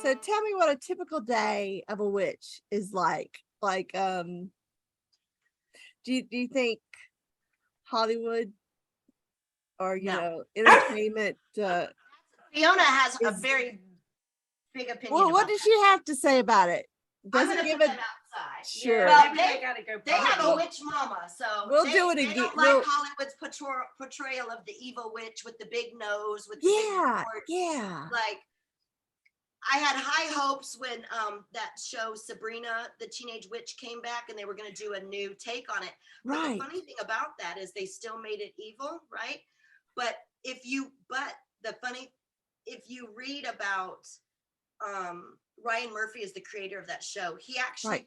So tell me what a typical day of a witch is like. Like, do you think Hollywood or No. entertainment Fiona has a is very big opinion well, what about does that. she have to say about it? I'm Doesn't gonna give put it them outside. sure. Well, Maybe they gotta go. They have a Well, witch mama, so we'll they, do it they again. don't like Hollywood's portrayal of the evil witch with the big nose, with the big Yeah, torch. yeah. Like, I had high hopes when that show Sabrina the Teenage Witch came back, and they were going to do a new take on it. But Right. the funny thing about that is they still made it evil, right? But if you read about Ryan Murphy is the creator of that show. He actually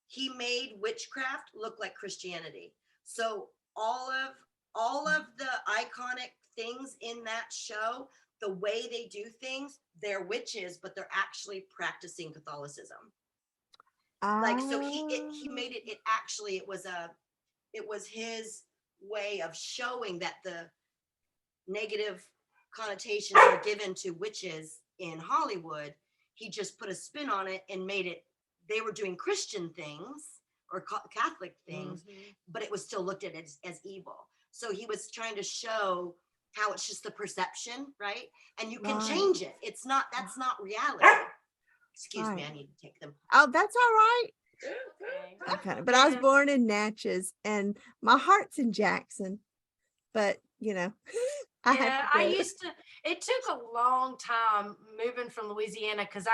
he made witchcraft look like Christianity. So all of the iconic things in that show, the way they do things, they're witches, but they're actually practicing Catholicism. Like, so he made it actually, it was his way of showing that the negative connotations are given to witches in Hollywood. He just put a spin on it and made it, they were doing Christian things or Catholic things, but it was still looked at as evil. So he was trying to show how it's just the perception, right? And you can change it. That's not reality. Excuse me, I need to take them. Oh, that's all right. Okay. But I was born in Natchez and my heart's in Jackson. But it took a long time moving from Louisiana because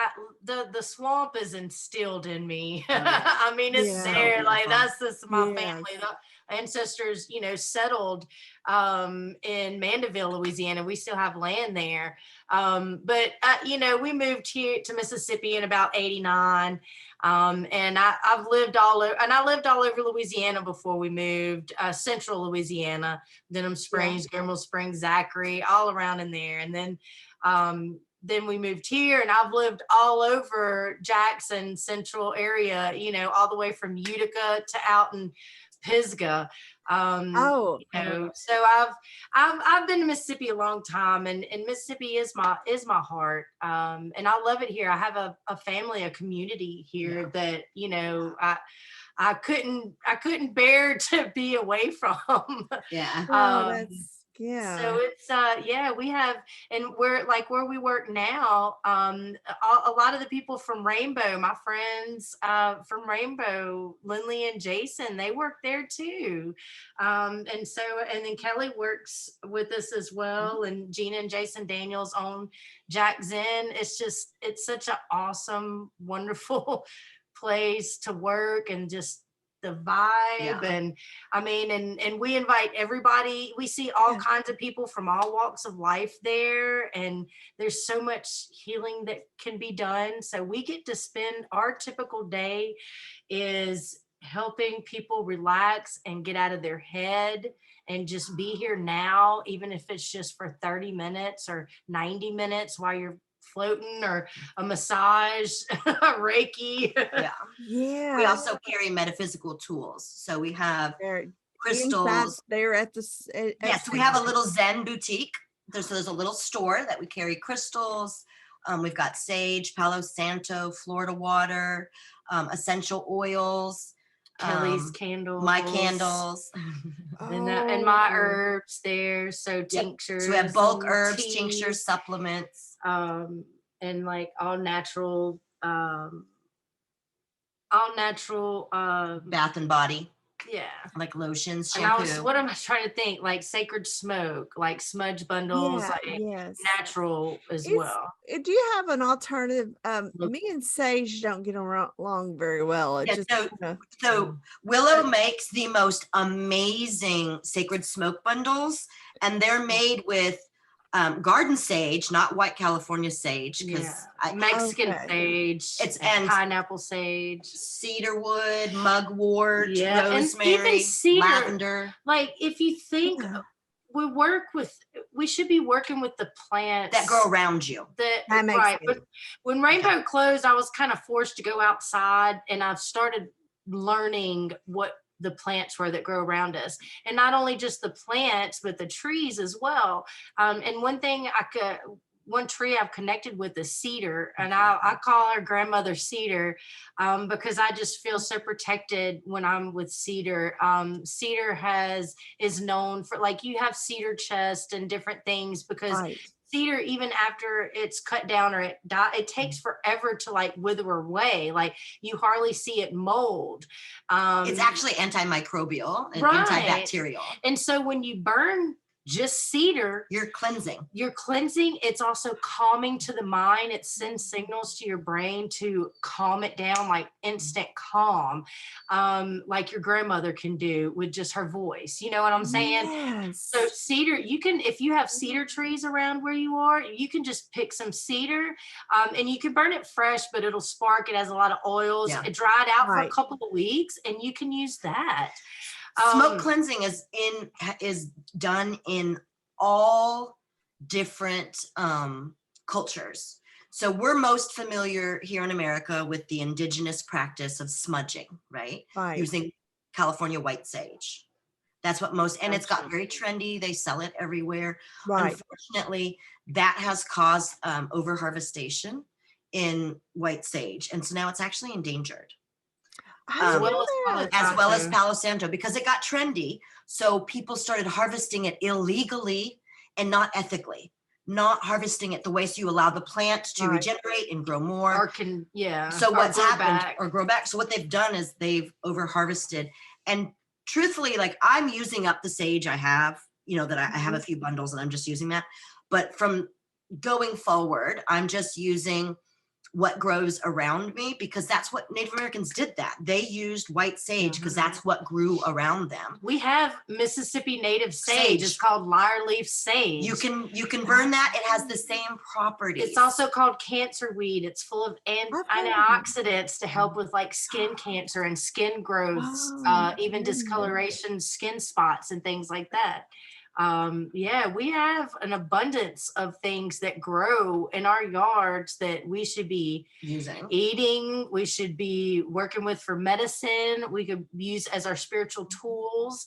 the swamp is instilled in me. I mean, it's there. Like, that's just my family. The ancestors, settled in Mandeville, Louisiana. We still have land there. But we moved here to Mississippi in about 89. And I've lived all over, and I lived all over Louisiana before we moved, central Louisiana, Denham Springs, Gilmore Springs, Zachary, all around in there. And then we moved here, and I've lived all over Jackson central area, all the way from Utica to out in Pisgah. So I've been to Mississippi a long time, and Mississippi is my heart. And I love it here. I have a family, a community here that, I couldn't bear to be away from. So it's we have, and we're like where we work now, a lot of the people from Rainbow, my friends from Rainbow, Lindley and Jason, they work there too. And then Kelly works with us as well, and Gina and Jason Daniels own Jack Zen. It's such an awesome, wonderful place to work, and just the vibe. And I mean, and we invite everybody. We see all kinds of people from all walks of life there, and there's so much healing that can be done. So we get to spend, our typical day is helping people relax and get out of their head and just be here now, even if it's just for 30 minutes or 90 minutes while you're floating, or a massage, Reiki. We also carry metaphysical tools. So we have crystals. They're at the yes, we have a little Zen boutique. There's a little store that we carry crystals. We've got sage, Palo Santo, Florida water, essential oils. Kelly's candles, my candles, and my herbs there. So tinctures. So we have bulk herbs, teas, tinctures, supplements, and like all natural bath and body. Yeah, like lotions, shampoo. What am I trying to think? Like sacred smoke, like smudge bundles, natural as well. Do you have an alternative? Me and Sage don't get along very well. So Willow makes the most amazing sacred smoke bundles, and they're made with garden sage, not white California sage, because Mexican sage, and pineapple sage, cedarwood, mugwort, rosemary, lavender. Like, if you think we should be working with the plants that grow around you. That makes sense. But when Rainbow closed, I was kind of forced to go outside, and I've started learning what the plants were that grow around us, and not only just the plants, but the trees as well. And one thing one tree I've connected with is cedar, and I call her grandmother Cedar, because I just feel so protected when I'm with cedar. Cedar is known for, like, you have cedar chest and different things, because Right. cedar, even after it's cut down or it takes forever to like wither away. Like, you hardly see it mold. It's actually antimicrobial and Right. antibacterial. And so when you burn just cedar, You're cleansing. It's also calming to the mind. It sends signals to your brain to calm it down, like instant calm, like your grandmother can do with just her voice. You know what I'm saying? Yes. So cedar, you can, if you have cedar trees around where you are, you can just pick some cedar, and you can burn it fresh, but it'll spark. It has a lot of oils. Yeah. It dried out for a Right. couple of weeks, and you can use that. Smoke cleansing is done in all different cultures. So we're most familiar here in America with the indigenous practice of smudging, right? Right. Using California white sage. That's what most, and it's got very trendy. They sell it everywhere. Right. Unfortunately, that has caused overharvestation in white sage. And so now it's actually endangered. I didn't know that. As well as Palo Santo, because it got trendy. So people started harvesting it illegally and not ethically, not harvesting it the way so you allow the plant to Right. regenerate and grow more. Or can, yeah. So or what's grow happened back. or grow back. So what they've done is they've over harvested. And truthfully, like, I'm using up the sage I have, you know, that I have a few bundles and I'm just using that. But from going forward, I'm just using what grows around me, because that's what Native Americans did. That they used white sage because that's what grew around them. We have Mississippi native sage. It's called lyre leaf sage. You can burn that. It has the same properties. It's also called cancer weed. It's full of antioxidants to help with like skin cancer and skin growths, even discoloration, skin spots, and things like that. Yeah, we have an abundance of things that grow in our yards that we should be eating. We should be working with for medicine. We could use as our spiritual tools.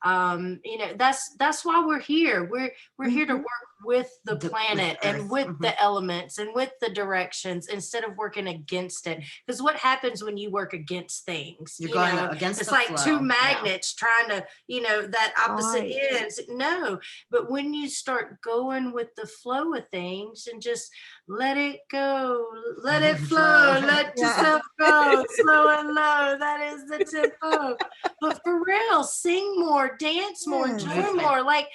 You know, that's why we're here. We're here to work with the planet and with the elements and with the directions instead of working against it. Because what happens when you work against things? You're going against it's the like flow. two magnets trying to, you know, that opposite Right. ends. No, but when you start going with the flow of things and just let it go, let it flow, let Yeah. yourself go, slow and low. That is the tempo. But for real, sing more, dance more, Yes. enjoy more. Like,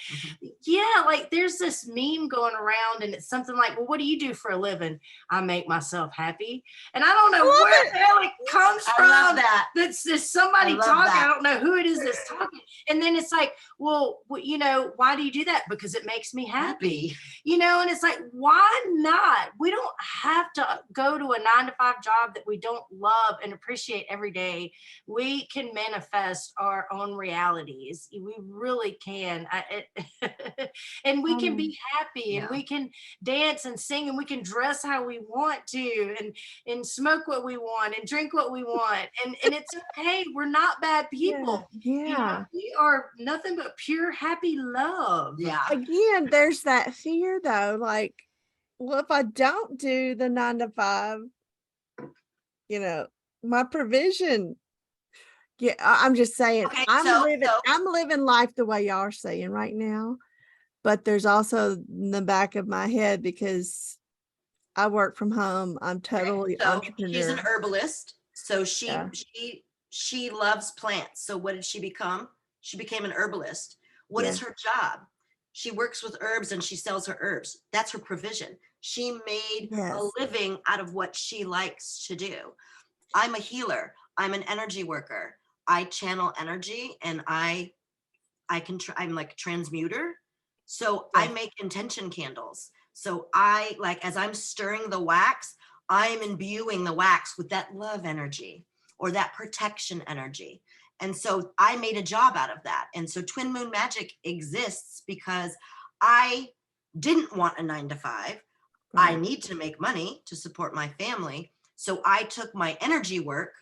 yeah, like there's this meme going around and it's something like, well, what do you do for a living? I make myself happy. And I don't know where the hell it comes from. I love that. That's just somebody I love talking. that. I don't know who it is that's talking. And then it's like, well, you know, why do you do that? Because it makes me happy. You know, and it's like, why not? We don't have to go to a 9-to-5 job that we don't love and appreciate every day. We can manifest our own realities. We really can. And we can be happy and we can dance and sing and we can dress how we want to and smoke what we want and drink what we want. And it's okay. We're not bad people. Yeah. You know, we are nothing but pure happy love. Yeah. Again, there's that fear though, like, well, if I don't do the 9-to-5, you know, my provision. Yeah, I'm just saying, Okay, I'm living life the way y'all are saying right now, but there's also in the back of my head, because I work from home. I'm totally entrepreneur. She's an herbalist. So she loves plants. So what did she become? She became an herbalist. What is her job? She works with herbs and she sells her herbs. That's her provision. She made a living out of what she likes to do. I'm a healer. I'm an energy worker. I channel energy and I'm like transmuter. So I make intention candles. So as I'm stirring the wax, I'm imbuing the wax with that love energy or that protection energy. And so I made a job out of that. And so Twin Moon Magic exists because I didn't want a 9-to-5. I need to make money to support my family. So I took my energy work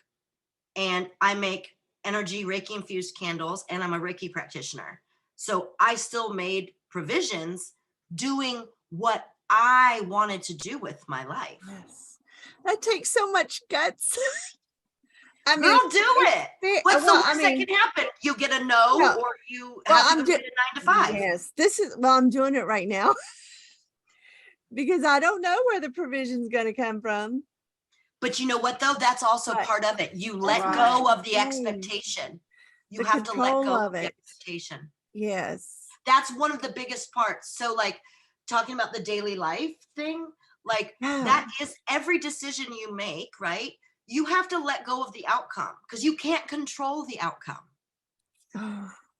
and I make energy Reiki infused candles, and I'm a Reiki practitioner. So I still made provisions doing what I wanted to do with my life. Yes. That takes so much guts. I mean, Girl, do it. What's the worst that can happen? You get a no, No. or you Well, have to I'm go get a 9 to 5. yes, I'm doing it right now because I don't know where the provision's going to come from. But you know what, though? That's also Right. part of it. You let Right. go of the Right. expectation. You The have to let control go of of the it. expectation. Yes. That's one of the biggest parts. So like talking about the daily life thing, like Yeah. that is every decision you make, right? You have to let go of the outcome because you can't control the outcome.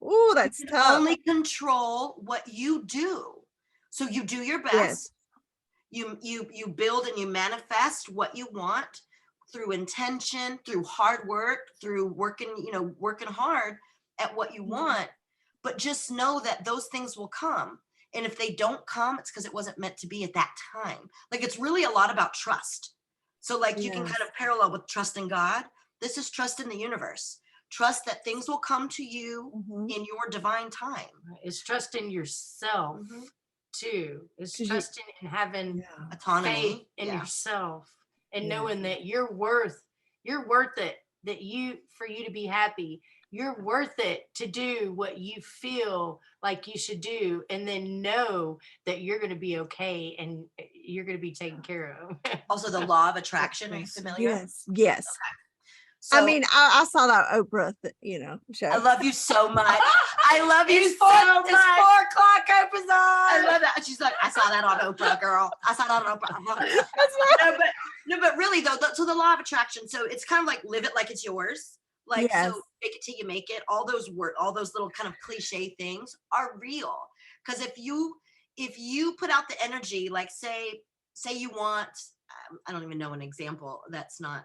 Oh, that's You can tough. only control what you do. So you do your best. Yes. You build and you manifest what you want through intention, through hard work, through working hard at what you want. But just know that those things will come. And if they don't come, it's because it wasn't meant to be at that time. Like it's really a lot about trust. So like you can kind of parallel with trust in God. This is trust in the universe. Trust that things will come to you in your divine time. It's trusting yourself too. It's trusting in having autonomy faith in yourself and knowing that you're worth it, that for you to be happy, you're worth it to do what you feel like you should do, and then know that you're going to be okay and you're going to be taken care of. Also the law of attraction, are you familiar? Yes. Okay. So I mean, I saw that Oprah, show. I love you so much. I love you It's so much. It's 4 o'clock, Oprah's on. I love that. She's like, I saw that on Oprah, girl. I saw that on Oprah. No, but really though, so the law of attraction. So it's kind of like live it like it's yours. Like, so make it till you make it. All those little kind of cliche things are real. Because if you put out the energy, like say you want, I don't even know an example that's not,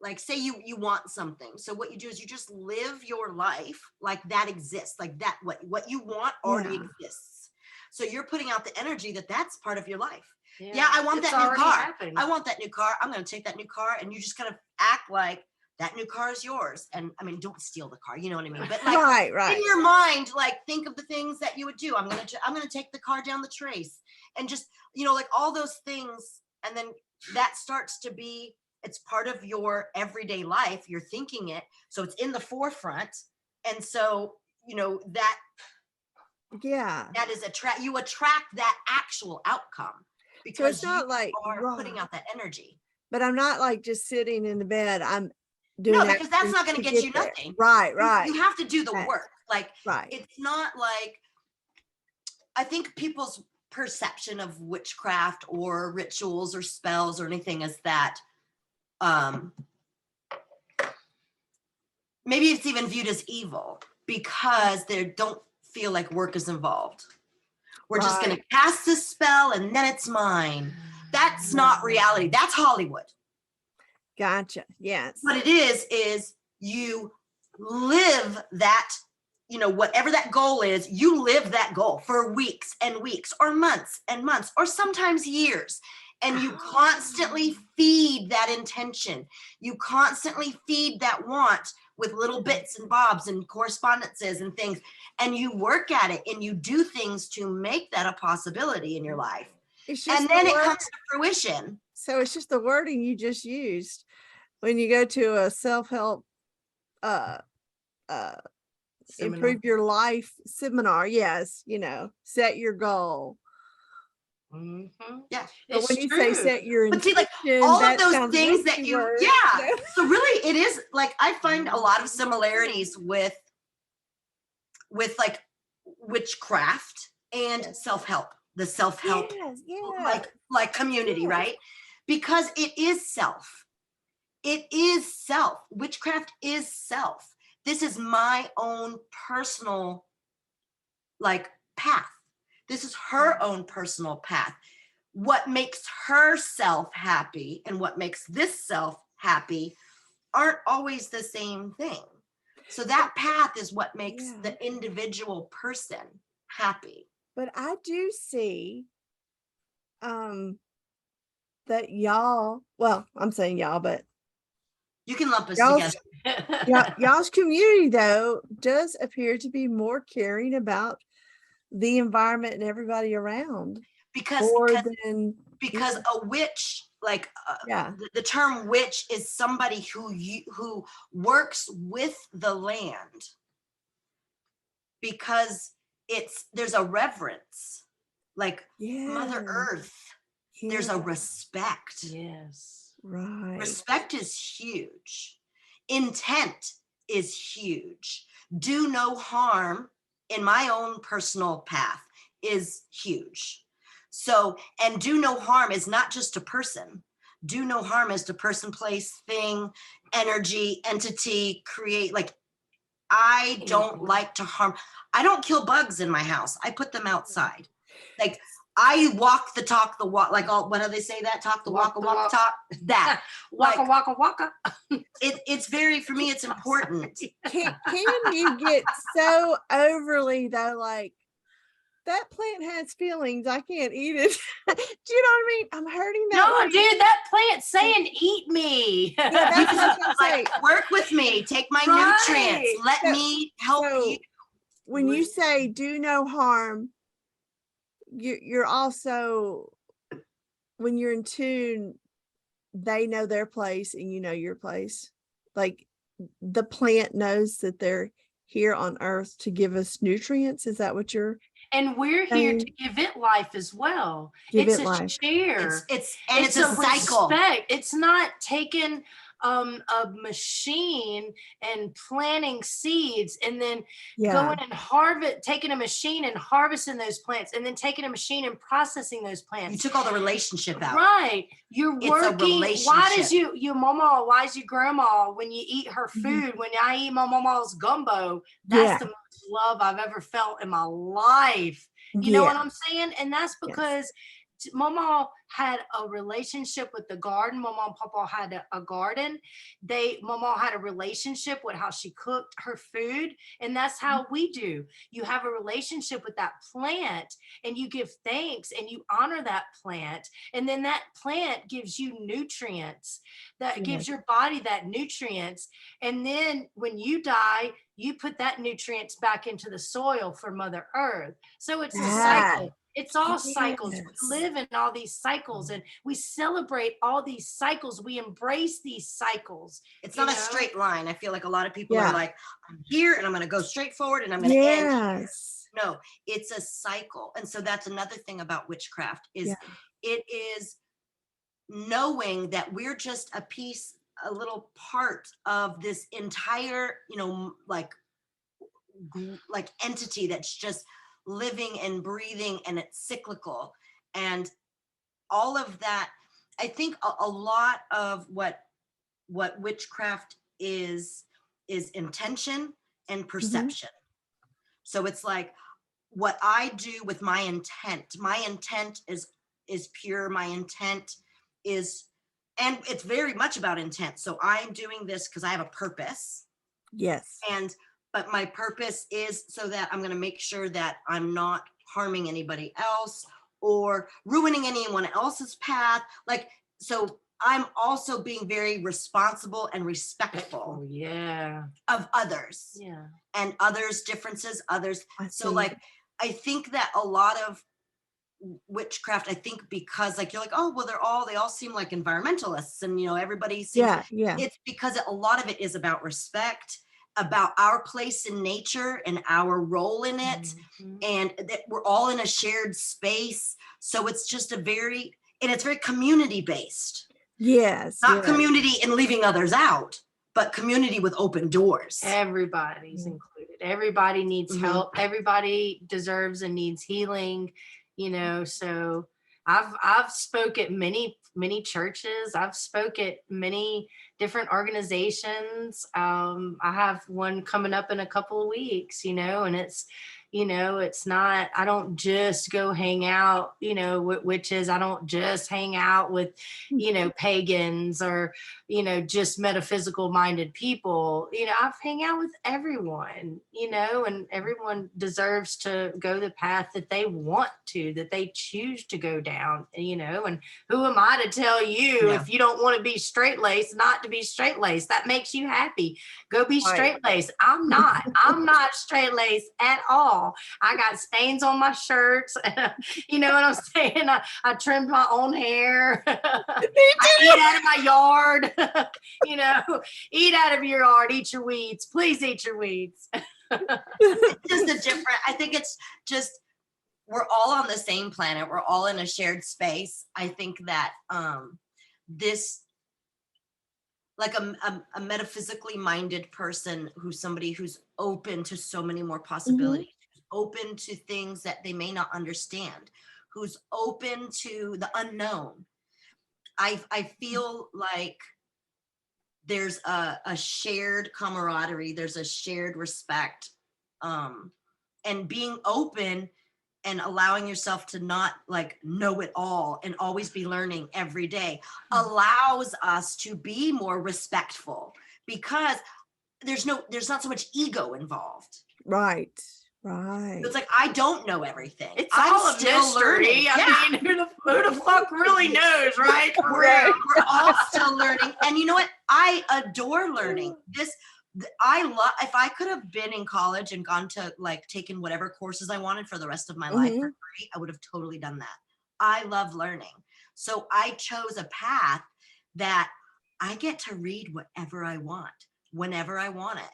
like say you want something. So what you do is you just live your life like that exists, like that what you want already exists. So you're putting out the energy that's part of your life. Yeah, I want that new car. Happened. I want that new car. I'm going to take that new car, and you just kind of act like that new car is yours. And I mean, don't steal the car. You know what I mean? But like right. in your mind, like think of the things that you would do. I'm going to take the car down the trace, and just like all those things, and then that starts to be. It's part of your everyday life. You're thinking it. So it's in the forefront. And so, that is you attract that actual outcome because it's not you are putting out that energy. But I'm not like just sitting in the bed. I'm doing because that's not going to get you nothing. Right. You have to do the work. Like, it's not like, I think people's perception of witchcraft or rituals or spells or anything is that, maybe it's even viewed as evil because they don't feel like work is involved. We're just going to cast this spell and then it's mine. That's not reality. That's Hollywood. Gotcha. Yes. What it is you live that, whatever that goal is, you live that goal for weeks and weeks or months and months or sometimes years. And you constantly feed that intention. You constantly feed that want with little bits and bobs and correspondences and things. And you work at it and you do things to make that a possibility in your life. And then it comes to fruition. So it's just the wording you just used. When you go to a self-help improve your life seminar, yes, set your goal. Yeah, but when you say set your intention, but see, like all of those things that so really it is like I find a lot of similarities with like witchcraft and self-help, the self-help like community, right? Because it is self. Witchcraft is self. This is my own personal like path. This is her own personal path. What makes herself happy and what makes this self happy aren't always the same thing. So that path is what makes the individual person happy. But I do see that y'all, well, I'm saying y'all, but you can lump us together. Y'all's community though does appear to be more caring about the environment and everybody around because more because than because a witch, like yeah. the term witch is somebody who works with the land, because there's a reverence, like Mother Yeah. Earth. There's a Yeah. respect. Yes. Right. Respect is huge. Intent is huge. Do no harm in my own personal path is huge. So, and do no harm is not just a person. Do no harm is to person, place, thing, energy, entity, create. Like, I don't like to harm. I don't kill bugs in my house. I put them outside. Like, I walk the talk, the walk, like all, what do they say that? Talk the walk, walk, talk, that. Waka, Like, waka, waka. it's very, for me, it's important. Can you get so overly though, like that plant has feelings, I can't eat it. Do you know what I mean? I'm hurting that No, plant. dude, that plant's saying eat me. Yeah, that's what I was gonna say. Like, work with me, take my Right. nutrients, let me help So you. when you say do no harm, you're also, when you're in tune, they know their place and you know your place. Like the plant knows that they're here on earth to give us nutrients. Is that what you're And we're here to saying? give it life as well. Give It's it a life. share. It's a cycle. Respect. It's not taking a machine and planting seeds and then Yeah. going and taking a machine and harvesting those plants and then taking a machine and processing those plants. You took all the relationship out. Right. You're It's a working. Why does relationship. your mama, why is your grandma, when you eat her food, when I eat my mama's gumbo, that's the most love I've ever felt in my life. You know what I'm saying? And that's because Mama had a relationship with the garden. Mama and Papa had a garden. Mama had a relationship with how she cooked her food. And that's how we do. You have a relationship with that plant and you give thanks and you honor that plant. And then that plant gives you nutrients, that gives your body that nutrients. And then when you die, you put that nutrients back into the soil for Mother Earth. So it's a cycle. It's all cycles. We live in all these cycles and we celebrate all these cycles. We embrace these cycles. It's not a straight line. I feel like a lot of people are like, I'm here and I'm going to go straight forward and I'm going to end here. No, it's a cycle. And so that's another thing about witchcraft is it is knowing that we're just a little part of this entire, like entity that's just living and breathing, and it's cyclical. And all of that, I think a lot of what witchcraft is intention and perception. So it's like what I do with my intent is pure. My intent is, and it's very much about intent. So I'm doing this because I have a purpose. Yes. But my purpose is so that I'm going to make sure that I'm not harming anybody else or ruining anyone else's path. Like, so I'm also being very responsible and respectful of others and others' differences, others. So like, I think that a lot of witchcraft, I think because like, you're like, oh, well, they all seem like environmentalists and, everybody seems, it's because a lot of it is about respect, about our place in nature and our role in it, and that we're all in a shared space. So it's just it's very community based. Yes. Not community and leaving others out, but community with open doors. Everybody's included. Everybody needs help. Everybody deserves and needs healing, so I've spoke at many churches. I've spoke at many different organizations. I have one coming up in a couple of weeks, and it's, it's not, I don't just go hang out, with witches. I don't just hang out with, pagans or, just metaphysical minded people. I've hang out with everyone, and everyone deserves to go the path that they want to, that they choose to go down, and who am I to tell you if you don't want to be straight-laced, not to be straight-laced? That makes you happy. Go be straight-laced. I'm not straight-laced at all. all. I got stains on my shirts. You know what I'm saying? I trimmed my own hair. I eat out of my yard. You know, eat out of your yard, eat your weeds. Please eat your weeds. It's just a different, I think it's just, we're all on the same planet. We're all in a shared space. I think that this, like a metaphysically minded person, who's somebody who's open to so many more possibilities, who's open to things that they may not understand, who's open to the unknown. I feel like there's a shared camaraderie, there's a shared respect, and being open and allowing yourself to not like know it all and always be learning every day allows us to be more respectful, because there's not so much ego involved. Right. It's like, I don't know everything. It's I'm all a still mystery. learning. I mean, who the fuck really knows, right? For real. We're all still learning. And you know what? I adore learning. I love, if I could have been in college and gone to like taken whatever courses I wanted for the rest of my life for free, I would have totally done that. I love learning. So I chose a path that I get to read whatever I want, whenever I want it.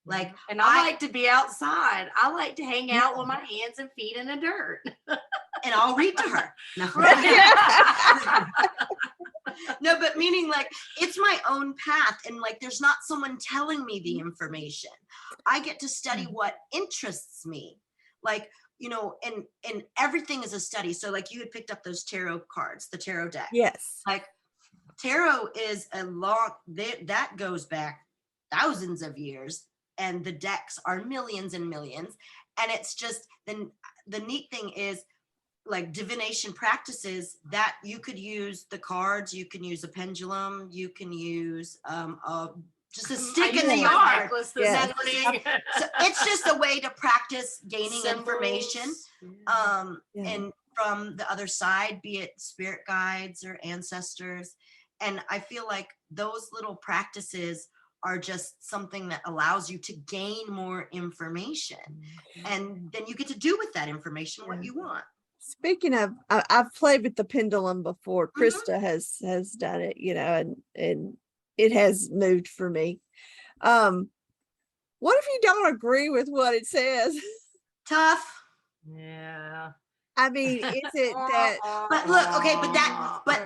Like, and I like to be outside. I like to hang out with my hands and feet in the dirt. And I'll read to her. No. No, but meaning like it's my own path, and like there's not someone telling me the information. I get to study what interests me. Like, you know, and everything is a study. So like you had picked up those tarot cards, the tarot deck. Yes. Like tarot is that goes back thousands of years, and the decks are millions and millions. And it's just, then the neat thing is, like divination practices, that you could use the cards, you can use a pendulum, you can use just a stick in the yard. Yes. So it's just a way to practice gaining information, and from the other side, be it spirit guides or ancestors. And I feel like those little practices are just something that allows you to gain more information, and then you get to do with that information what you want. Speaking of, I've played with the pendulum before. Krista has done it, you know, and it has moved for me. What if you don't agree with what it says? Tough. Yeah. I mean, is it that? But look, okay, but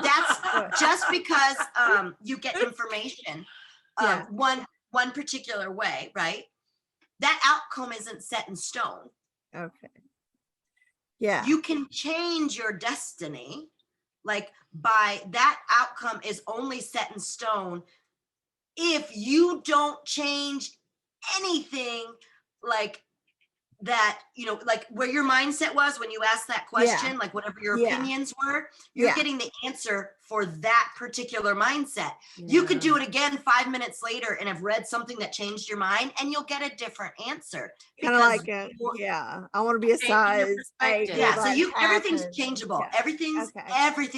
that's just because you get information one particular way, right? That outcome isn't set in stone. Okay. Yeah. You can change your destiny. Like, by that outcome is only set in stone if you don't change anything, like that, you know, like where your mindset was when you asked that question, like whatever your opinions were, you're getting the answer for that particular mindset. You could do it again 5 minutes later and have read something that changed your mind, and you'll get a different answer. Kind of like I want to be a size 8. Yeah, so everything's changeable. Yeah. Everything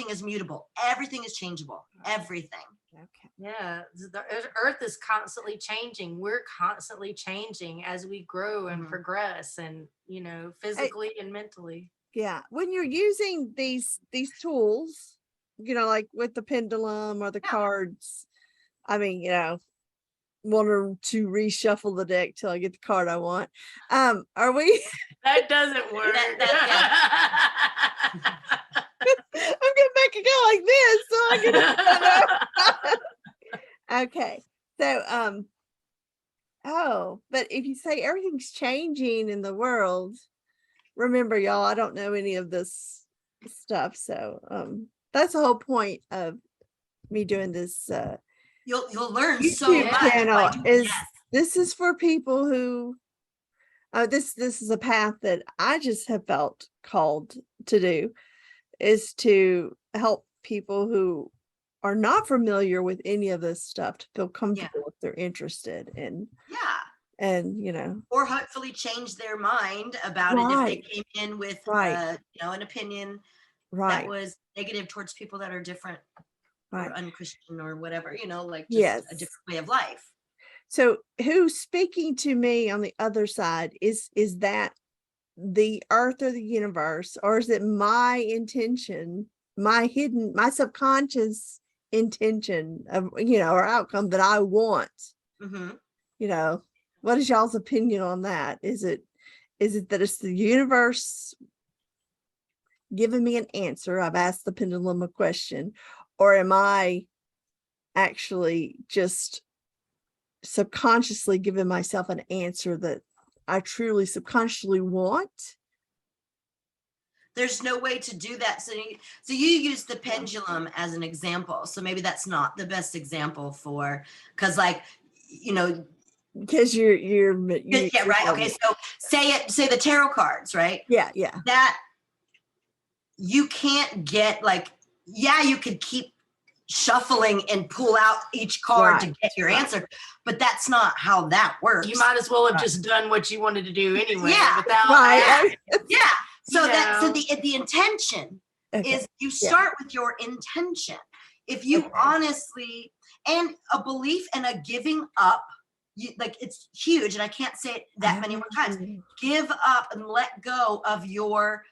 is mutable. Everything is changeable. Everything. Okay. Yeah, the earth is constantly changing. We're constantly changing as we grow and progress, and you know, physically and mentally. Yeah, when you're using these tools, you know, like with the pendulum or the cards, I mean, you know, wanting to reshuffle the deck till I get the card I want. Are we? That doesn't work. I'm gonna make it go like this, so I can. Okay, so but if you say everything's changing in the world, remember, y'all, I don't know any of this stuff, so that's the whole point of me doing this. You'll learn YouTube so much. Channel this is for people who this is a path that I just have felt called to do, is to help people who are not familiar with any of this stuff to feel comfortable if they're interested in. And you know, or hopefully change their mind about it if they came in with you know, an opinion that was negative towards people that are different or unchristian or whatever, you know, like just a different way of life. So who's speaking to me on the other side is that the earth or the universe, or is it my intention, my subconscious intention of, or outcome that I want? What is y'all's opinion on that? Is it that it's the universe giving me an answer? I've asked the pendulum a question, or am I actually just subconsciously giving myself an answer that I truly subconsciously want? There's no way to do that. So you use the pendulum as an example. So maybe that's not the best example because because you're yeah, right. Okay. So say the tarot cards, right? Yeah. That you can't get you could keep shuffling and pull out each card to get your answer, but that's not how that works. You might as well have just done what you wanted to do anyway. Yeah. Without yeah. So the intention is you start with your intention. If you honestly, and a belief and a giving up, it's huge, and I can't say it that many more times. Give up and let go of your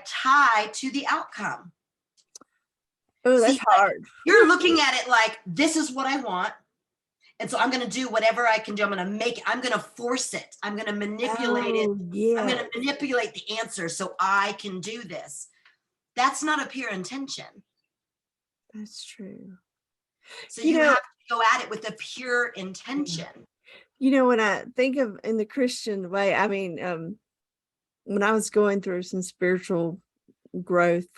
tie to the outcome. Oh, that's hard. You're looking at it like, this is what I want, and so I'm going to do whatever I can do. I'm going to force it. I'm going to manipulate it. Yeah. I'm going to manipulate the answer so I can do this. That's not a pure intention. That's true. So you have to go at it with a pure intention. When I think of in the Christian way, I mean, when I was going through some spiritual growth,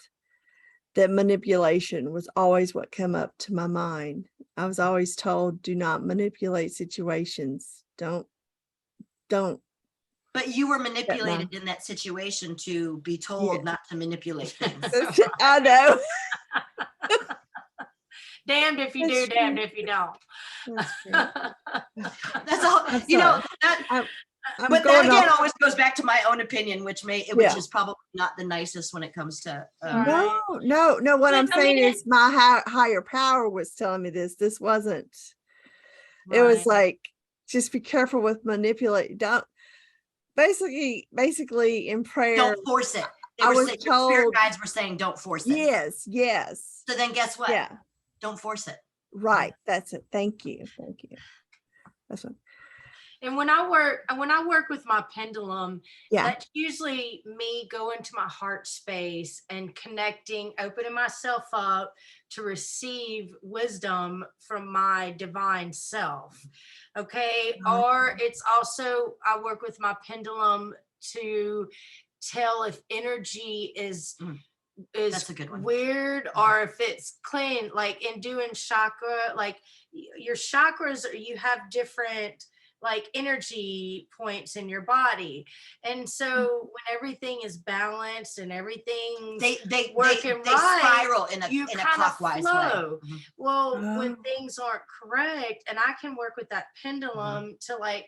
that manipulation was always what came up to my mind. I was always told, do not manipulate situations. Don't. But you were manipulated in that situation to be told not to manipulate things. I know. Damned if you do, damned if you don't. That's true. That's all. But that again always goes back to my own opinion, which is probably not the nicest when it comes to. No. What I'm saying is my higher power was telling me this. This wasn't. It was like, just be careful with manipulate. Don't. Basically, in prayer. Don't force it. Your spirit guides were saying, don't force it. Yes. So then, guess what? Yeah. Don't force it. Right. That's it. Thank you. That's what. And when I work with my pendulum, that's usually me going to my heart space and connecting, opening myself up to receive wisdom from my divine self. Okay. Or it's also, I work with my pendulum to tell if energy is that's a good one. Weird, or if it's clean, like in doing chakra, like your chakras, you have different energy points in your body, and so when everything is balanced and everything they spiral in a clockwise way. Well, when things aren't correct, and I can work with that pendulum to look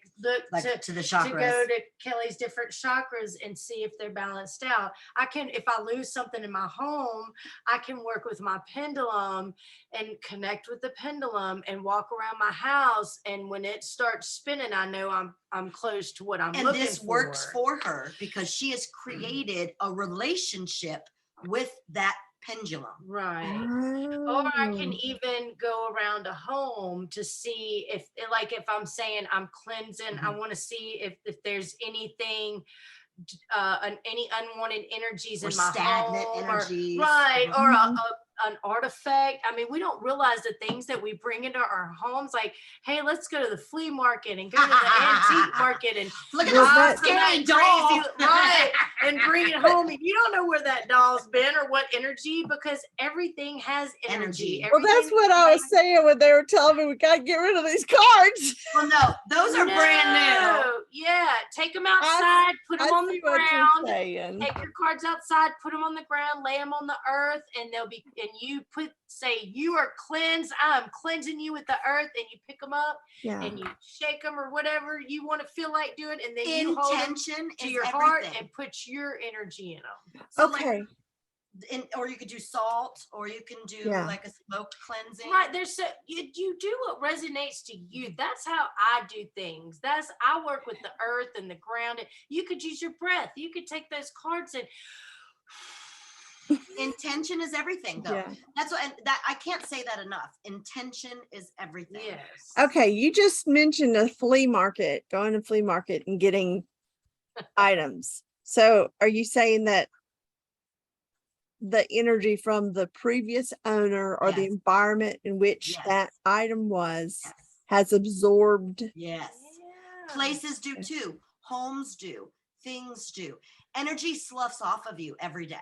to the chakras, to go to Kelly's different chakras and see if they're balanced out. I can, if I lose something in my home, I can work with my pendulum and connect with the pendulum and walk around my house, and when it starts spinning, I know I'm close to what I'm looking for. And this works for her because she has created a relationship with that pendulum. Right. Or I can even go around a home to see if I'm saying I'm cleansing, I want to see if there's anything, any unwanted energies or in my stagnant home, energies. Or an artifact. I mean, we don't realize the things that we bring into our homes. Like, hey, let's go to the flea market and go to the antique market and look at that scary doll, right? And bring it home. And you don't know where that doll's been or what energy, because everything has energy. Well, that's what I was saying when they were telling me we gotta get rid of these cards. Well, no, those are brand new. Yeah, take them outside, put them on the ground. Take your cards outside, put them on the ground, lay them on the earth, and they'll be. And you say you are cleansed. I'm cleansing you with the earth, and you pick them up and you shake them or whatever you want to feel like doing, and then you hold them to your heart and put your energy in them. So okay. or you could do salt, or you can do Yeah. like a smoke cleansing. Right. There's so you do what resonates to you. That's how I do things. I work with the earth and the ground. You could use your breath. You could take those cards and Intention is everything, though. Yeah. That's what, and that I can't say that enough. Intention is everything. yes. Okay, you just mentioned a flea market, going to flea market and getting items. So are you saying that the energy from the previous owner or the Yes. environment in which Yes. that item was Yes. has absorbed? Yes. Yeah. Places do too. Homes do. Things do. Energy sloughs off of you every day.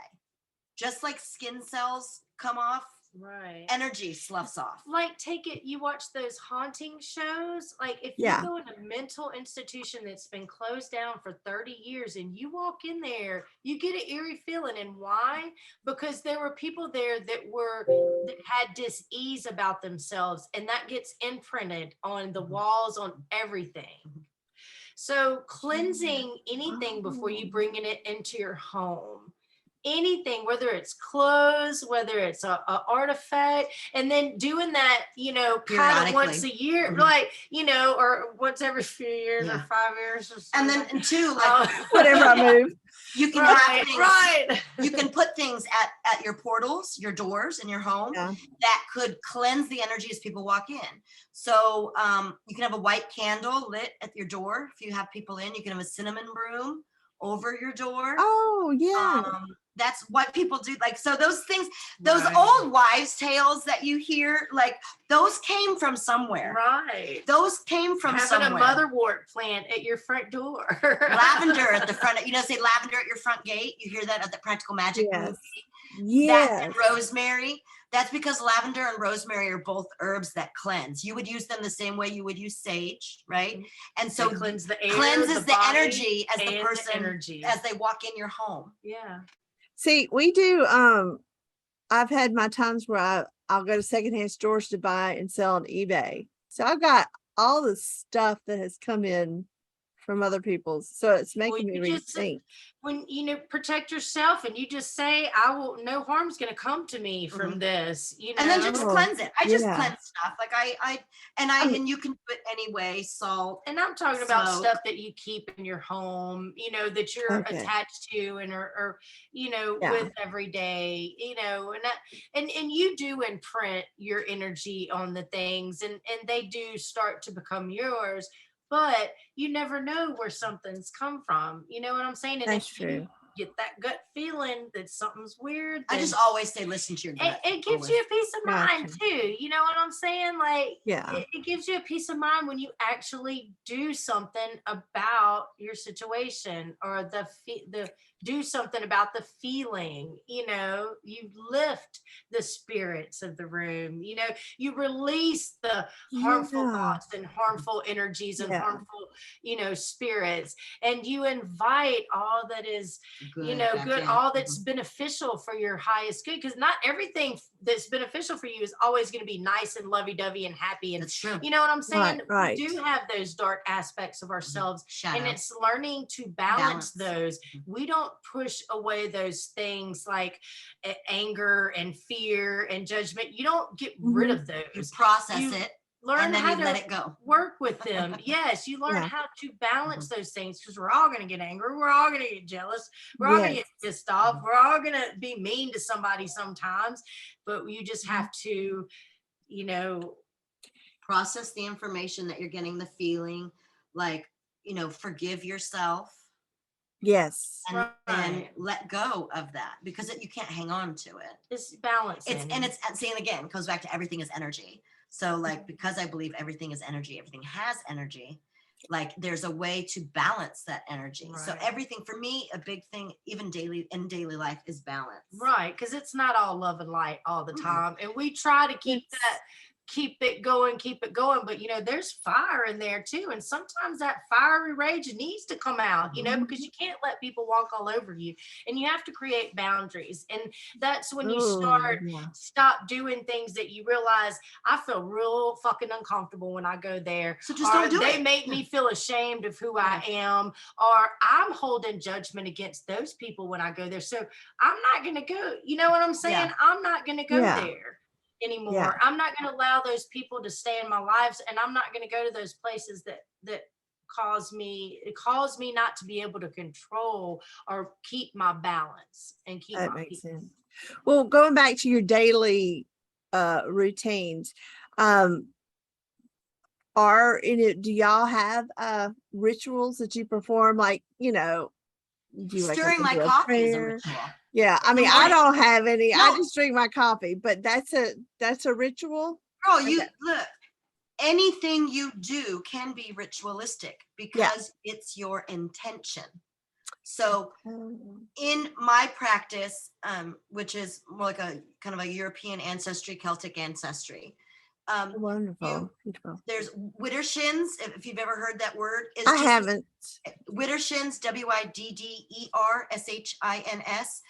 Just like skin cells come off, Right. energy sloughs off. Like take it, you watch those haunting shows. Like if Yeah. you go in a mental institution that's been closed down for 30 years and you walk in there, you get an eerie feeling. And why? Because there were people there that had dis-ease about themselves, and that gets imprinted on the walls, on everything. So cleansing anything before you bringing it into your home. Anything, whether it's clothes, whether it's a artifact, and then doing that, kind of once a year, Mhm. like, or once every few years or Yeah. 5 years or And something. then two, like Whatever I move. you can have Right, things, right. you can put things at your portals, your doors in your home Yeah. that could cleanse the energy as people walk in. So you can have a white candle lit at your door. If you have people in, you can have a cinnamon broom over your door. Oh, yeah. That's what people do. Like, so those things, those Right. old wives' tales that you hear, like those came from somewhere. Right. Those came from Having somewhere. a motherwort plant at your front door. Lavender at the front. Say lavender at your front gate. You hear that at the Practical Magic Yes. movie. Yes. That and rosemary. That's because lavender and rosemary are both herbs that cleanse. You would use them the same way you would use sage, right? And so They cleanse the air, cleanses the body, energy as the and person energy. as they walk in your home. Yeah. See, we do, I've had my times where I'll go to secondhand stores to buy and sell on eBay. So I've got all the stuff that has come in from other people's. So it's making me rethink. When protect yourself, and you just say, no harm's gonna come to me from this, And then just Oh, cleanse it. I just yeah. cleanse stuff. Like and you can do it anyway. Salt. And I'm talking about Smoke. stuff that you keep in your home, that you're Okay. attached to and or Yeah. with every day, and you do imprint your energy on the things, and they do start to become yours, but you never know where something's come from. You know what I'm saying? And That's if you true. get that gut feeling that something's weird, I just then always say, listen to your gut. it gives always. you a peace of mind Gotcha. too. You know what I'm saying? Like, Yeah. it gives you a peace of mind when you actually do something about your situation, or the do something about the feeling. You lift the spirits of the room. You release the harmful Yeah. thoughts and harmful energies and Yeah. harmful, spirits, and you invite all that is Good, good, all that's beneficial for your highest good, because not everything that's beneficial for you is always going to be nice and lovey-dovey and happy, and That's true. you know what I'm saying? Right. We do have those dark aspects of ourselves, Shadow. and it's learning to balance those. We don't push away those things like anger and fear and judgment. You don't get rid of You those. process You it, learn and then how you to let it go. work with them. Yes, you learn Yeah. how to balance those things, because we're all going to get angry. We're all going to get jealous. We're all going to Yes. get pissed off. We're all going to be mean to somebody sometimes, but you just have to, Process the information that you're getting, the feeling, like, forgive yourself. Yes. And then Right. let go of that, because you can't hang on to it. It's balancing. It's saying again, it goes back to everything is energy. So like, because I believe everything is energy, everything has energy, like there's a way to balance that energy. So Right. everything, for me, a big thing, even in daily life, is balance. Right, because it's not all love and light all the Mhm. time, and we try to keep Yes. that keep it going. But there's fire in there too, and sometimes that fiery rage needs to come out, because you can't let people walk all over you, and you have to create boundaries. And that's when you stop doing things that you realize, I feel real fucking uncomfortable when I go there, so just don't do they it. make me feel ashamed of who I am, or I'm holding judgment against those people when I go there, so I'm not gonna go. You know what I'm saying? I'm not gonna go there anymore. I'm not going to allow those people to stay in my lives, and I'm not going to go to those places that cause me not to be able to control or keep my balance and keep that my makes peace. sense. Well, going back to your daily routines, do y'all have rituals that you perform, like, do you wake up Stirring and my do a coffee is a prayer? ritual. Yeah, I mean, I don't have any. I just drink my coffee, but that's a ritual. Girl, you look, anything you do can be ritualistic because it's your intention. So in my practice, which is more like a kind of a European ancestry, Celtic ancestry. Wonderful. Beautiful. There's Widdershins, if you've ever heard that word. I haven't. Widdershins, WIDDERSHINS.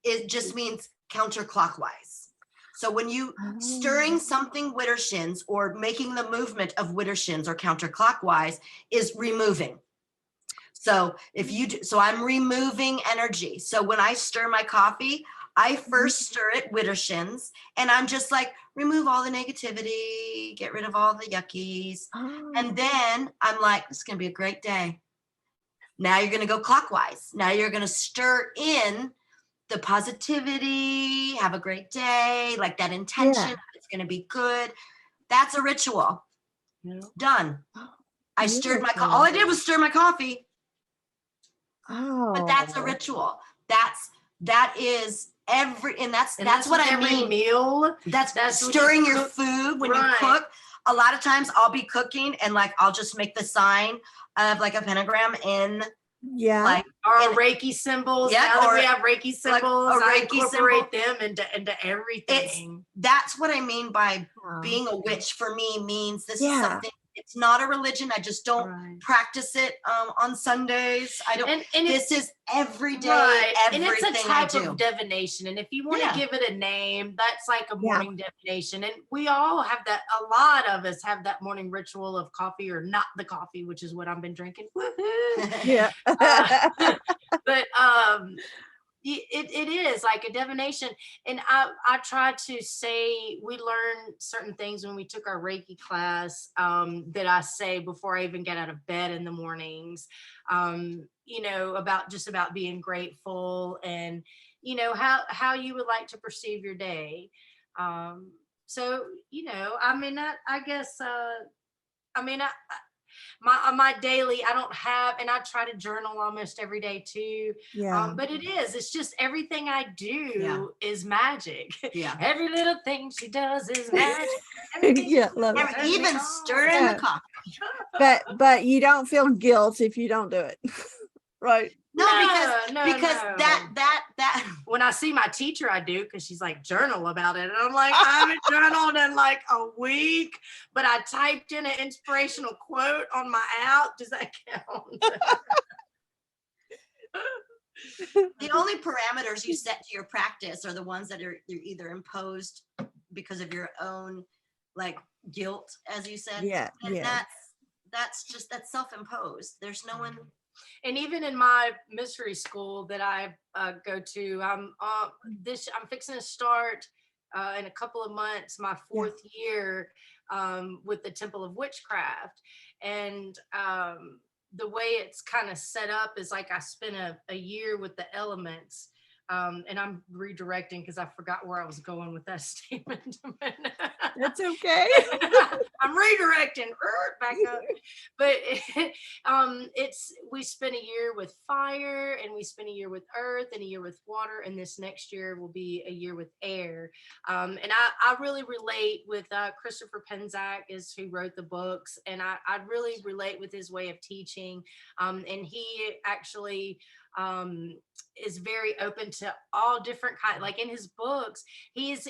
It just means counterclockwise. So when you stirring something Widdershins or making the movement of Widdershins or counterclockwise is removing. So so I'm removing energy. So when I stir my coffee, I first stir it Widdershins, and I'm just like, remove all the negativity, get rid of all the yuckies. And then I'm like, it's going to be a great day. Now you're going to go clockwise. Now you're going to stir in the positivity, have a great day, like that intention, it's going to be good. That's a ritual. Done. I stirred my coffee. All I did was stir my coffee. But that's a ritual. That is that's what I mean. Meal. That's stirring your food when you cook. A lot of times I'll be cooking and like I'll just make the sign of like a pentagram in like our Reiki symbols. Now that we have Reiki symbols, like I incorporate them into everything. That's what I mean by being a witch. For me means this is something. It's not a religion. I just don't practice it on Sundays. I don't. And this is every day. Everything and it's a type I do. of divination. And if you want to give it a name, that's like a morning divination. And we all have that. A lot of us have that morning ritual of coffee or not the coffee, which is what I've been drinking. Yeah. But it is like a divination. And I try to say, we learn certain things when we took our Reiki class that I say before I even get out of bed in the mornings, about being grateful and, how you would like to perceive your day. So, I guess, my daily, I don't have, and I try to journal almost every day too. But it's just everything I do is magic. Every little thing she does is magic. Love it. Even stirring the coffee. But you don't feel guilt if you don't do it. Right. No, because that when I see my teacher, I do, because she's like, journal about it. And I'm like, I haven't journaled in like a week, but I typed in an inspirational quote on my app. Does that count? The only parameters you set to your practice are the ones that are either imposed because of your own like guilt, as you said. And that's self-imposed. There's no one. And even in my mystery school that I go to, I'm fixing to start in a couple of months my 4th year with the Temple of Witchcraft. And the way it's kind of set up is like I spent a year with the elements. And I'm redirecting because I forgot where I was going with that statement. That's okay. I'm redirecting back up. But we spent a year with fire, and we spent a year with earth, and a year with water, and this next year will be a year with air. And I really relate with Christopher Penczak, is who wrote the books, and I really relate with his way of teaching. And he actually is very open to all different kinds. Like in his books, he's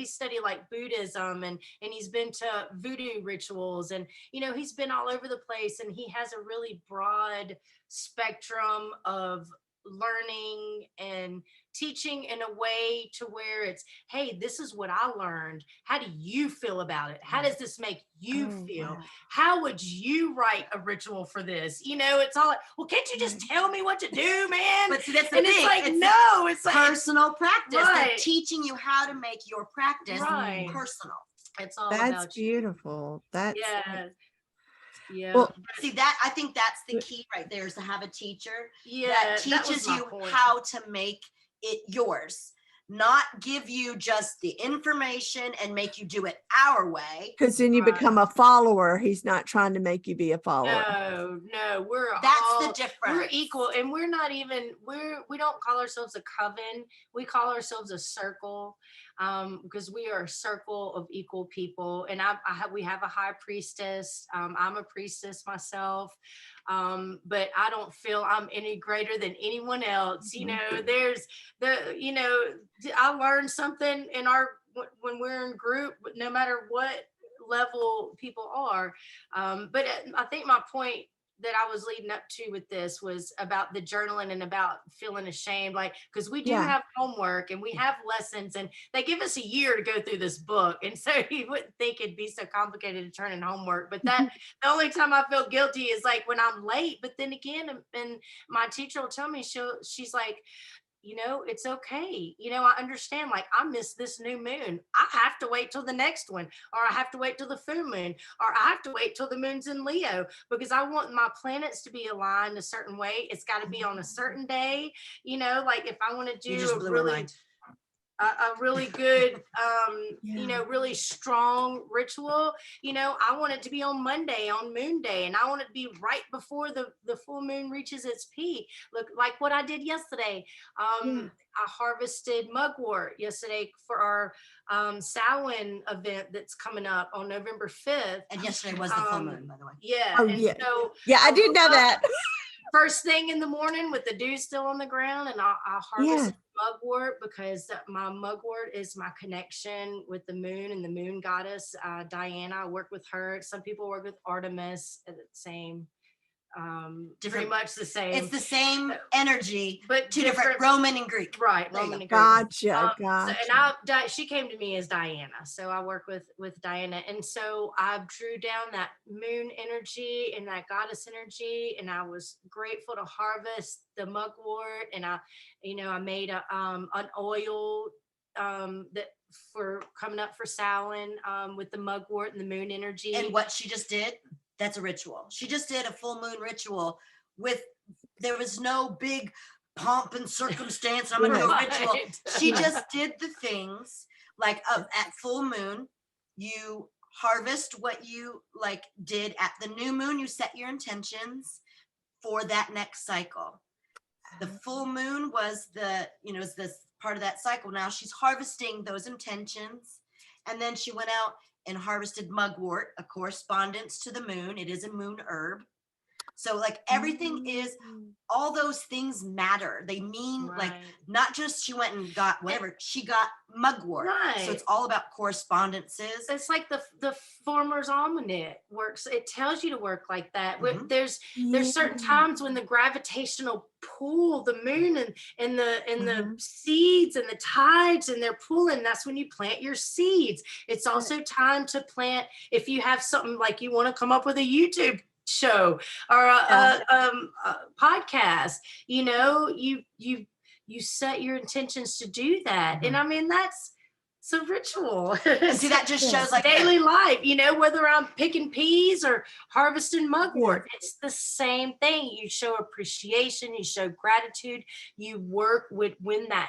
studied like Buddhism, and he's been to voodoo rituals, and he's been all over the place, and he has a really broad spectrum of learning and teaching in a way to where it's, hey, this is what I learned. How do you feel about it? How does this make you feel? Wow. How would you write a ritual for this? It's all like, well, can't you just tell me what to do, man? But see, that's the and thing. It's like, it's no, it's like personal practice. They're Right. teaching you how to make your practice Right. personal. It's all That's about beautiful. That's you. Yeah. well, See, that I think that's the key right there, is to have a teacher Yeah. that was teaches my you point. how to make it yours, not give you just the information and make you do it our way. because then you Right. become a follower. He's not trying to make you be a follower. No, we're That's all, the difference. we're equal, and we're not even, we don't call ourselves a coven. We call ourselves a circle, because we are a circle of equal people. And we have a high priestess. I'm a priestess myself. But I don't feel I'm any greater than anyone else. There's I learned something when we're in group, no matter what level people are. But I think my point that I was leading up to with this was about the journaling and about feeling ashamed, like, because we do Yeah. have homework and we have lessons, and they give us a year to go through this book, and so you wouldn't think it'd be so complicated to turn in homework. But that the only time I feel guilty is like when I'm late. But then again, and my teacher will tell me, she's like, it's okay. I understand, like, I missed this new moon. I have to wait till the next one, or I have to wait till the full moon, or I have to wait till the moon's in Leo, because I want my planets to be aligned a certain way. It's got to be on a certain day. Like if I want to You do just a blew my really mind. a really good Yeah. really strong ritual, I want it to be on Monday, on moon day, and I want it to be right before the full moon reaches its peak. Look, like what I did yesterday. Yeah. I harvested mugwort yesterday for our Samhain event that's coming up on November 5th. And yesterday was the full moon, by the way. Yeah. Oh, and yeah. so Yeah, I did woke know up that. first thing in the morning with the dew still on the ground, and I harvested mugwort, because my mugwort is my connection with the moon and the moon goddess, Diana. I work with her. Some people work with Artemis, same, pretty much the same. It's the same energy, but two different Roman and Greek. Right, There you Roman go. and Greek. Gotcha. And she came to me as Diana, so I work with Diana, and so I drew down that moon energy and that goddess energy, and I was grateful to harvest the mugwort, and I made an oil that for coming up for Samhain, with the mugwort and the moon energy. And what she just did, that's a ritual. She just did a full moon ritual there was no big pomp and circumstance. I'm gonna do a ritual. She just did the things like at full moon, you harvest what you like did at the new moon. You set your intentions for that next cycle. The full moon was is this part of that cycle. Now she's harvesting those intentions, and then she went out and harvested mugwort, a correspondence to the moon. It is a moon herb. So like everything is, all those things matter. They mean like not just she went and got whatever, she got mugwort. Right. So it's all about correspondences. It's like the Farmer's Almanac works. It tells you to work like that. Mm-hmm. There's certain times when the gravitational pull, the moon and the seeds and the tides, and they're pulling. That's when you plant your seeds. It's also time to plant. If you have something like you want to come up with a YouTube show or a podcast, you set your intentions to do that. And I mean, that's a ritual. See, that just shows like daily life, whether I'm picking peas or harvesting mugwort, it's the same thing. You show appreciation, you show gratitude, you work with when that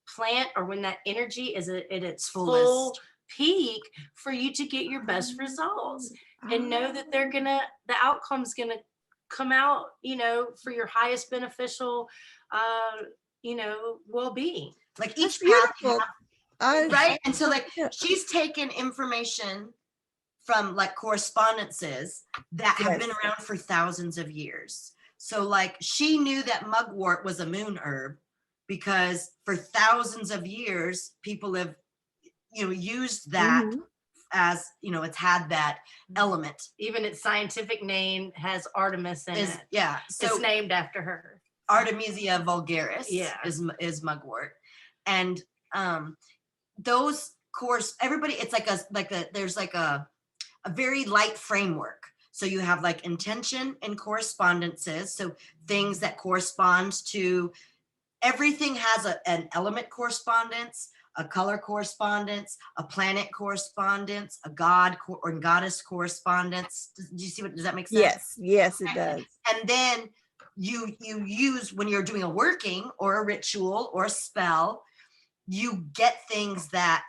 plant or when that energy is at its full peak for you to get your best results, and know that the outcome's gonna come out, for your highest beneficial, well-being. Like That's each path, beautiful. right? And so like she's taken information from like correspondences that have been around for thousands of years. So like she knew that mugwort was a moon herb because for thousands of years, people have, used that as, it's had that element. Even its scientific name has Artemis in it. Yeah. So it's named after her. Artemisia vulgaris is mugwort. And those course, everybody, it's there's like a very light framework. So you have like intention and correspondences. So things that correspond to everything has an element correspondence, a color correspondence, a planet correspondence, a god or goddess correspondence. Do you see does that make sense? Yes, it does. And then you use, when you're doing a working or a ritual or a spell, you get things that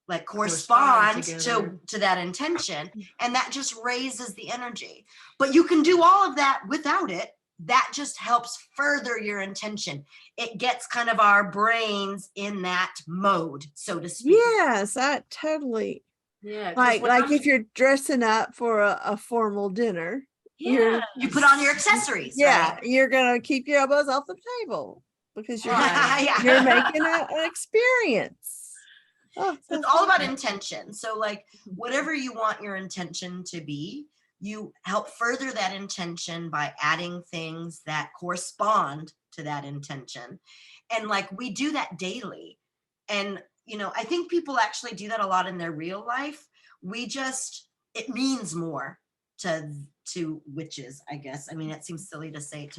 like correspond to that intention, and that just raises the energy. But you can do all of that without it. That just helps further your intention. It gets kind of our brains in that mode, so to speak. Yes, I totally. Yeah. Like if you're dressing up for a formal dinner, you put on your accessories. Yeah, right? You're gonna keep your elbows off the table because you're Right. you're making an experience. So it's all about intention. So like whatever you want your intention to be, you help further that intention by adding things that correspond to that intention. And like we do that daily. And, I think people actually do that a lot in their real life. It means more to witches, I guess. I mean, it seems silly to say it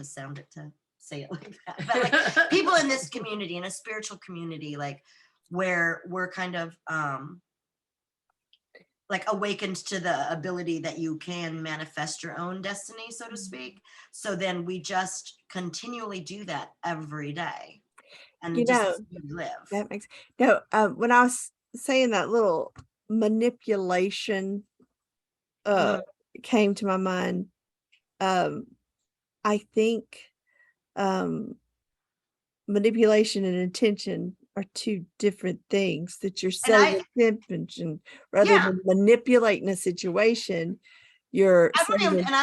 like that. But like people in this community, in a spiritual community, like where we're kind of like awakened to the ability that you can manifest your own destiny, so to speak. So then we just continually do that every day, and just live. That makes when I was saying that little manipulation came to my mind. I think manipulation and intention are two different things, that you're setting intention rather than manipulating a situation. I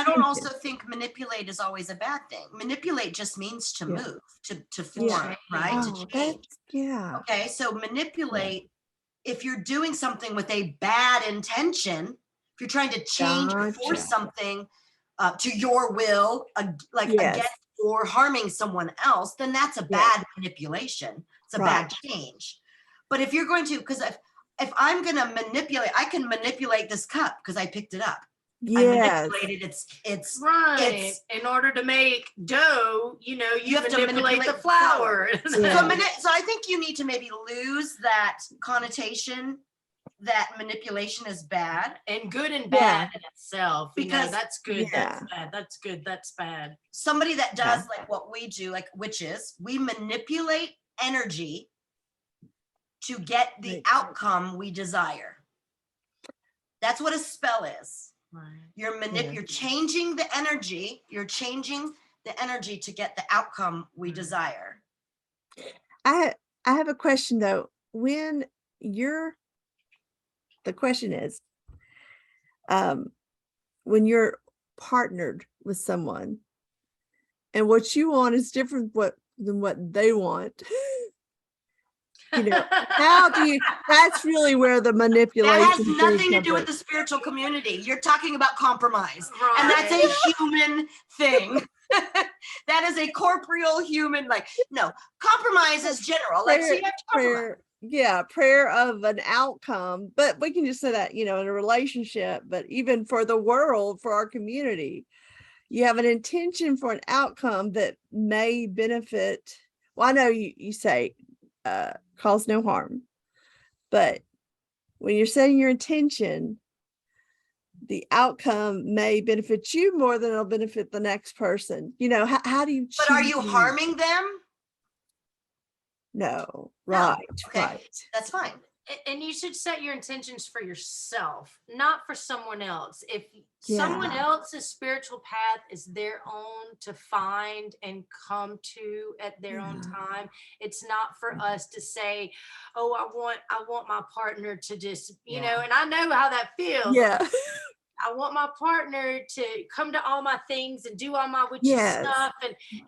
don't also think manipulate is always a bad thing. Manipulate just means to move, to form, right? To change. Okay, so manipulate, if you're doing something with a bad intention, if you're trying to change or force something to your will, against or harming someone else, then that's a bad manipulation. It's a bad change. But if you're going to, because if I'm going to manipulate, I can manipulate this cup because I picked it up. Yes. I manipulated it's right. In order to make dough, you have to manipulate the flour. So I think you need to maybe lose that connotation that manipulation is bad, and good and bad in itself, because that's good, that's bad, that's good, that's bad. Somebody that does like what we do, like witches, we manipulate energy to get the outcome we desire. That's what a spell is. Right. You're changing the energy. You're changing the energy to get the outcome we desire. I have a question though. The question is, when you're partnered with someone and what you want is different than what they want, how do you, that's really where the manipulation that has nothing to do with the spiritual community. You're talking about compromise, and that's a human thing. That is a corporeal human, compromise is general. So you have to compromise. Prayer of an outcome, but we can just say that, in a relationship, but even for the world, for our community, you have an intention for an outcome that may benefit. Well, I know you say cause no harm, but when you're setting your intention, the outcome may benefit you more than it'll benefit the next person. How do you choose? But are you harming them? No. Right. Okay. Right. That's fine. And you should set your intentions for yourself, not for someone else. If someone else's spiritual path is their own to find and come to at their own time, it's not for us to say, oh, I want my partner to just, and I know how that feels. Yeah. I want my partner to come to all my things and do all my witchy Yes. stuff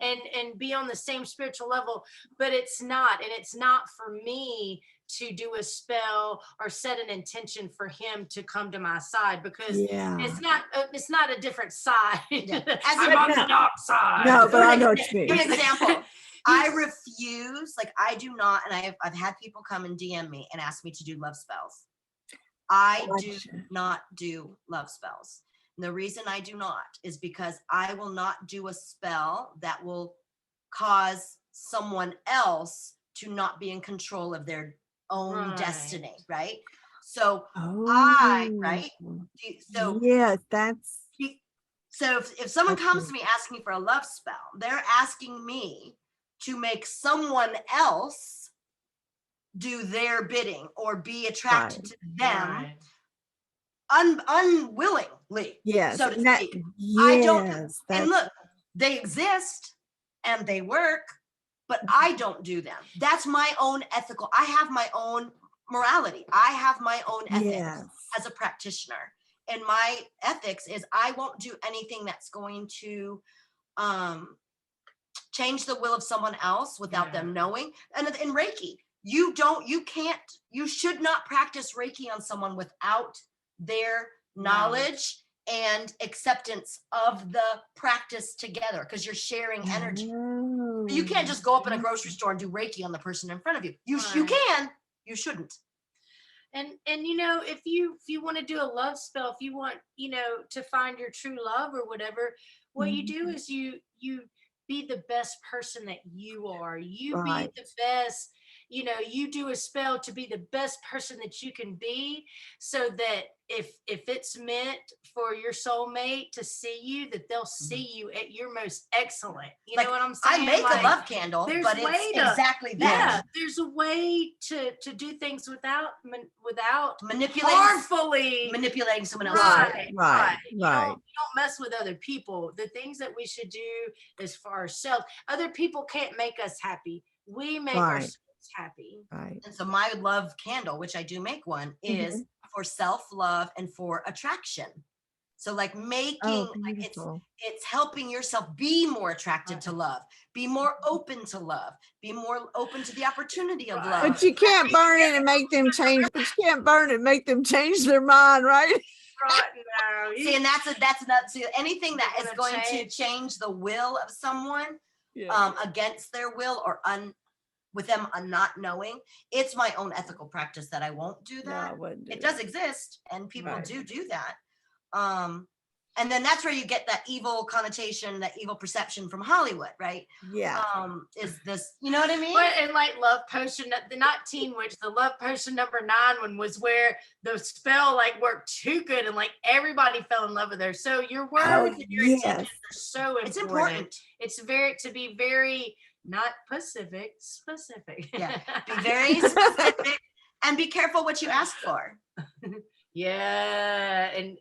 and be on the same spiritual level, but it's not. And it's not for me to do a spell or set an intention for him to come to my side, because Yeah. it's not a different side. Yeah. I'm on the dark side. No, but I know what you For mean. example, I refuse, like I do not, and I've had people come and DM me and ask me to do love spells. I do Gotcha. not do love spells. And the reason I do not is because I will not do a spell that will cause someone else to not be in control of their own Right. destiny, right? So Oh. right? So yes, that's so if someone Okay. comes to me asking for a love spell, they're asking me to make someone else do their bidding or be attracted to them unwillingly. yes. So to and that- speak. yes, I don't, that's and look, they exist and they work, but I don't do them. That's my own ethical. I have my own morality. I have my own ethics yes. as a practitioner. And my ethics is I won't do anything that's going to change the will of someone else without them knowing. And in Reiki, you should not practice Reiki on someone without their knowledge and acceptance of the practice together, because you're sharing energy. Oh. You can't just go up in a grocery store and do Reiki on the person in front of you. You can, you shouldn't. And if you want to do a love spell, if you want, to find your true love or whatever, what you do is you be the best person that you are. You Right. be the best, you do a spell to be the best person that you can be, so that if it's meant for your soulmate to see you, that they'll see you at your most excellent. You know what I'm saying? I make a love candle, there's but a way it's to- exactly Yeah, that. there's a way to do things without Manipulating someone else's will. Right. You don't mess with other people. The things that we should do is for ourselves. Other people can't make us happy. We make ourselves happy. Right. And so my love candle, which I do make one, is for self-love and for attraction. So like making, like it's helping yourself be more attracted to love, be more open to love, be more open to the opportunity of love. But you can't burn it and make them change. But you can't burn it and make them change their mind, right? Right now. See, and that's not, see, anything that is Gonna going to change the will of someone against their will or with them not knowing, it's my own ethical practice that I won't do that. No, I wouldn't do it that. does exist, and people Right. do that. And then that's where you get that evil connotation, that evil perception from Hollywood, right? Yeah. Is this, you know what I mean? But and like Love Potion, not Teen Witch, the Love Potion number 9 one was where the spell like worked too good and like everybody fell in love with her. So your words and your intentions are so important. It's important. It's to be very not specific. Yeah, be very specific and be careful what you ask for. And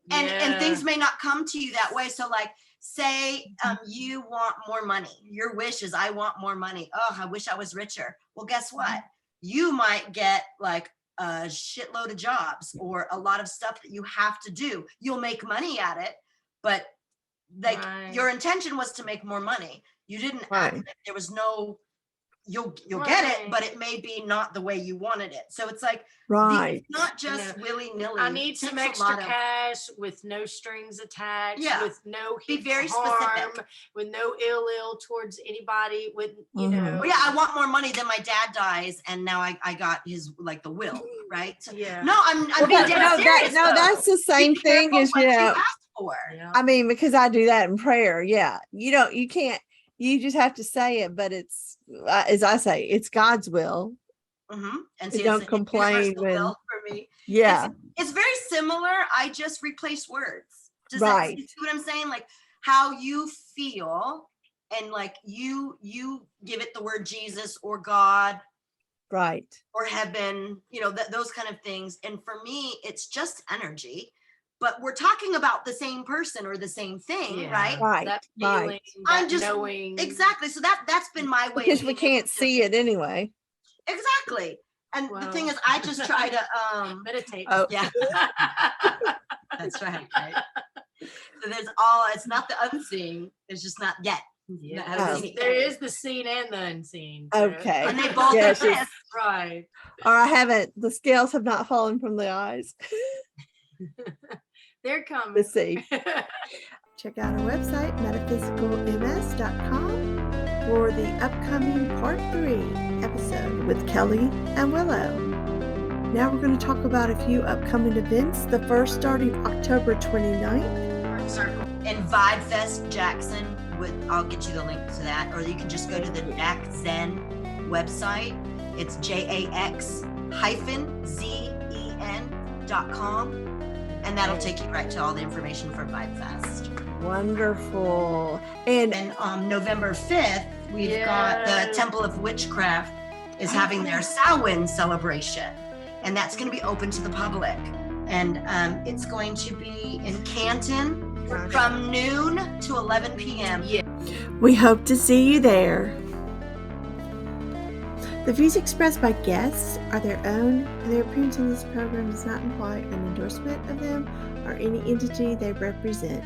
things may not come to you that way. So like say you want more money. Your wish is I want more money. Oh, I wish I was richer. Well, guess what? You might get like a shitload of jobs or a lot of stuff that you have to do. You'll make money at it, but like your intention was to make more money. You didn't there was no you'll get it, but it may be not the way you wanted it. So it's like it's not just willy-nilly. I need some extra cash with no strings attached, with no be very harm, specific, with no ill towards anybody, with you know. Well, yeah, I want more money. Then my dad dies, and now I got his like the will, right? So, yeah. No, I'm being dead serious. That's the same thing as you asked for. Yeah. I mean, because I do that in prayer. Yeah, you can't. You just have to say it, but it's as I say, it's God's will. And so don't complain when will for me. Yeah, it's very similar. I just replace words. Does right. that, you see what I'm saying? Like how you feel, and like you give it the word Jesus or God, right, or heaven. You know those kind of things. And for me, it's just energy. But we're talking about the same person or the same thing, right? Right. That feeling, I'm just knowing. Exactly. So that's been my way. Because we can't see it anyway. Exactly. And the thing is, I just try to meditate. Oh, yeah. That's right. it's not the unseen. It's just not yet. Yeah, Not haven't seen it there yet. is the seen and the unseen. so- Okay. And they both Yeah, exist. Right. Or I haven't, the scales have not fallen from the eyes. They're coming. Let's see. Check out our website, metaphysicalms.com, for the upcoming part 3 episode with Kelly and Willow. Now we're going to talk about a few upcoming events. The first starting October 29th. Circle. And Vibe Fest Jackson, I'll get you the link to that, or you can just go to the Jack Zen website. It's jax-zen.com, and that'll take you right to all the information for Vibe Fest. Wonderful. And And November 5th, we've got the Yes. Temple of Witchcraft is having their Samhain celebration, and that's going to be open to the public. And it's going to be in Canton from noon to 11 p.m. Yeah. we hope to see you there. The views expressed by guests are their own, and their appearance in this program does not imply an endorsement of them or any entity they represent.